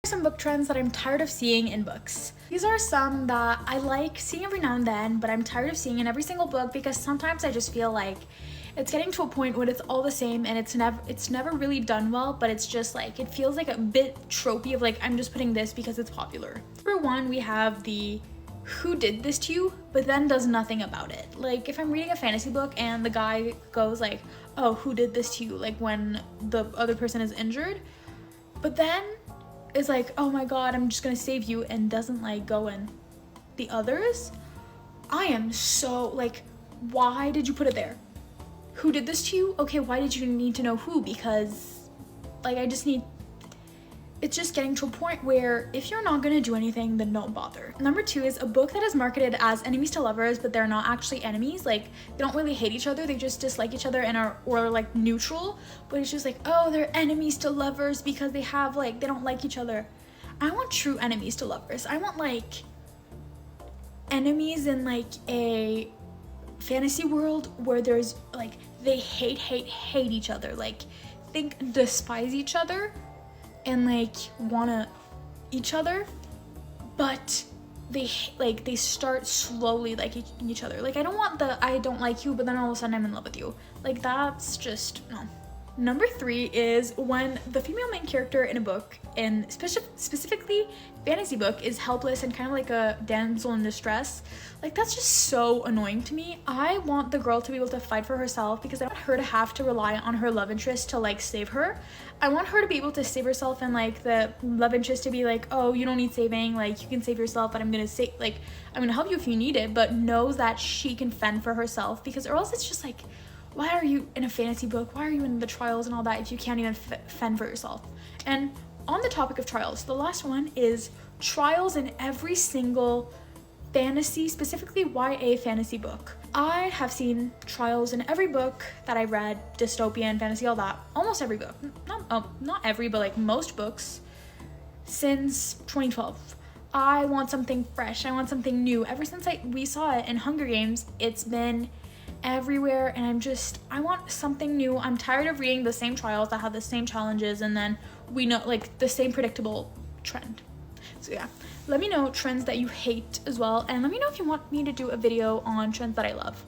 Some book trends that I'm tired of seeing in books. These are some that I like seeing every now and then, but I'm tired of seeing in every single book because sometimes I just feel like it's getting to a point when it's all the same and it's never really done well, but it's just like, it feels like a bit tropey of like, I'm just putting this because it's popular. Number one, we have the who did this to you, but then does nothing about it. Like if I'm reading a fantasy book and the guy goes like, oh, who did this to you? Like when the other person is injured, but then is like, oh my god, I'm just gonna save you, and doesn't like go in the others. I am so like, why did you put it there? Who did this to you? Okay, why did you need to know who? Because like it's just getting to a point where if you're not gonna do anything, then don't bother. Number two is a book that is marketed as enemies to lovers, but they're not actually enemies. Like they don't really hate each other, they just dislike each other and are or like neutral, but it's just like, oh, they're enemies to lovers because they don't like each other. I want true enemies to lovers. I want like enemies in like a fantasy world where there's like they hate each other, like despise each other and like wanna each other, but they start slowly liking each other. Like I don't want the I don't like you but then all of a sudden I'm in love with you. Like that's just no. Number three is when the female main character in a book, and specifically fantasy book, is helpless and kind of like a damsel in distress. Like that's just so annoying to me. I want the girl to be able to fight for herself because I want her to have to rely on her love interest to like save her. I want her to be able to save herself and like the love interest to be like, oh, you don't need saving, like you can save yourself, but I'm gonna help you if you need it, but knows that she can fend for herself, because or else it's just like, why are you in a fantasy book? Why are you in the trials and all that if you can't even fend for yourself? And on the topic of trials, the last one is trials in every single fantasy, specifically YA fantasy book. I have seen trials in every book that I read, dystopian, fantasy, all that, almost every book. Not every, but like most books since 2012. I want something fresh. I want something new. Ever since we saw it in Hunger Games, it's been everywhere, and I want something new. I'm tired of reading the same trials that have the same challenges and then we know like the same predictable trend. So yeah, let me know trends that you hate as well, and let me know if you want me to do a video on trends that I love.